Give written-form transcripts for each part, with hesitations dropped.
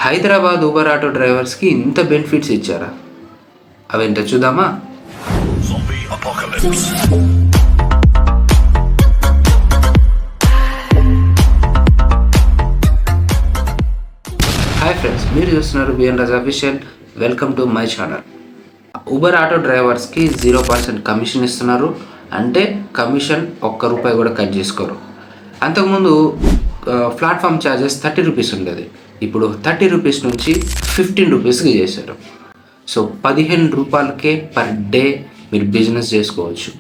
Hyderabad Uber auto డ్రైవర్స్కి ఇంత benefits ఇచ్చారా? అవేంటో చూద్దామా? హాయ్ ఫ్రెండ్స్, మీరు చూస్తున్నారు B N Raj official. Welcome to my channel. Uber auto డ్రైవర్స్కి 0% కమిషన్ ఇస్తున్నారు. అంటే కమిషన్ ₹1 కూడా కట్ చేసుకోరు. అంతకుముందు ప్లాట్ఫామ్ ఛార్జెస్ 30 రూపీస్ ఉండేది. ఇప్పుడు 30 రూపీస్ నుంచి 15 రూపీస్కి చేశారు. సో 15 రూపాయలకే పర్ డే మీరు బిజినెస్ చేసుకోవచ్చు.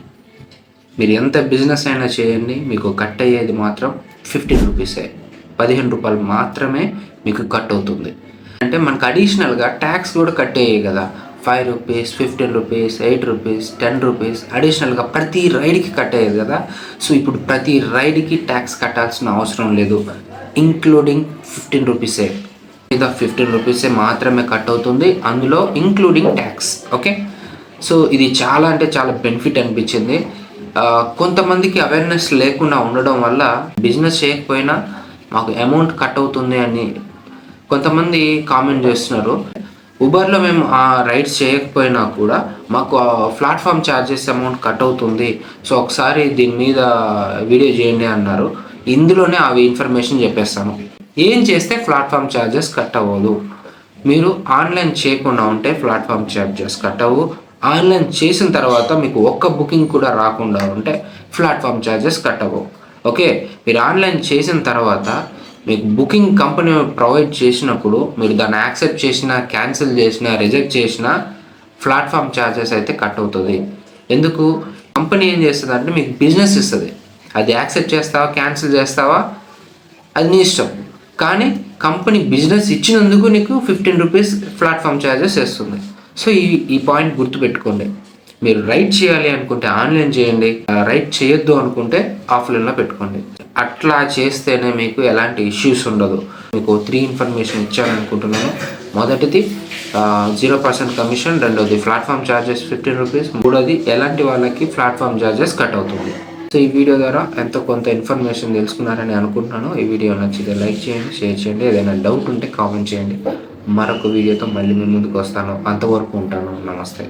మీరు ఎంత బిజినెస్ అయినా చేయండి, మీకు కట్ అయ్యేది మాత్రం 15 రూపీసే. 15 రూపాయలు మాత్రమే మీకు కట్ అవుతుంది. అంటే మనకు అడిషనల్గా ట్యాక్స్ కూడా కట్ అయ్యాయి కదా, 5 రూపీస్, 15 రూపీస్, 8 రూపీస్, 10 రూపీస్ అడిషనల్గా ప్రతి రైడ్కి కట్ అయ్యేది కదా. సో ఇప్పుడు ప్రతి రైడ్కి ట్యాక్స్ కట్టాల్సిన అవసరం లేదు, ఇంక్లూడింగ్ 15 రూపీసే. లేదా 15 రూపీసే మాత్రమే కట్ అవుతుంది, అందులో ఇంక్లూడింగ్ ట్యాక్స్. ఓకే, సో ఇది చాలా అంటే చాలా బెనిఫిట్ అనిపించింది. కొంతమందికి అవేర్నెస్ లేకుండా ఉండడం వల్ల బిజినెస్ చేయకపోయినా మాకు అమౌంట్ కట్ అవుతుంది అని కొంతమంది కామెంట్ చేస్తున్నారు. ఊబర్లో మేము ఆ రైడ్స్ చేయకపోయినా కూడా మాకు ప్లాట్ఫామ్ ఛార్జెస్ అమౌంట్ కట్ అవుతుంది, సో ఒకసారి దీని మీద వీడియో చేయండి అన్నారు. ఇందులోనే అవి ఇన్ఫర్మేషన్ చెప్పేస్తాను. ఏం చేస్తే ప్లాట్ఫామ్ ఛార్జెస్ కట్ అవ్వదు? మీరు ఆన్లైన్ చేయకుండా ఉంటే ప్లాట్ఫామ్ ఛార్జెస్ కట్ అవ్వు. ఆన్లైన్ చేసిన తర్వాత మీకు ఒక్క బుకింగ్ కూడా రాకుండా ఉంటే ప్లాట్ఫామ్ ఛార్జెస్ కట్ అవ్వవు. ఓకే, మీరు ఆన్లైన్ చేసిన తర్వాత మీకు బుకింగ్ కంపెనీ ప్రొవైడ్ చేసినప్పుడు మీరు దాన్ని యాక్సెప్ట్ చేసినా, క్యాన్సిల్ చేసినా, రిజెక్ట్ చేసినా ప్లాట్ఫామ్ ఛార్జెస్ అయితే కట్ అవుతుంది. ఎందుకు? కంపెనీ ఏం చేస్తుంది అంటే మీకు బిజినెస్ ఇస్తుంది. అది యాక్సెప్ట్ చేస్తావా, క్యాన్సిల్ చేస్తావా, అది నీ ఇష్టం. కానీ కంపెనీ బిజినెస్ ఇచ్చినందుకు నీకు 15 రూపీస్ ప్లాట్ఫామ్ ఛార్జెస్ వేస్తుంది. సో ఈ పాయింట్ గుర్తుపెట్టుకోండి. మీరు రైడ్ చేయాలి అనుకుంటే ఆన్లైన్ చేయండి, రైడ్ చేయొద్దు అనుకుంటే ఆఫ్లైన్లో పెట్టుకోండి. అట్లా చేస్తేనే మీకు ఎలాంటి ఇష్యూస్ ఉండదు. మీకు 3 ఇన్ఫర్మేషన్ ఇచ్చాననుకుంటున్నాను. మొదటిది 0% కమిషన్, రెండోది ప్లాట్ఫామ్ ఛార్జెస్ 15 రూపీస్, మూడోది ఎలాంటి వాళ్ళకి ప్లాట్ఫామ్ ఛార్జెస్ కట్ అవుతుంది. సో ఈ వీడియో ద్వారా ఎంతో కొంత ఇన్ఫర్మేషన్ తెలుసుకున్నారని అనుకుంటున్నాను. ఈ వీడియో నచ్చితే లైక్ చేయండి, షేర్ చేయండి. ఏదైనా డౌట్ ఉంటే కామెంట్ చేయండి. మరొక వీడియోతో మళ్ళీ మీ ముందుకు వస్తాను. అంతవరకు ఉంటాను. నమస్తే.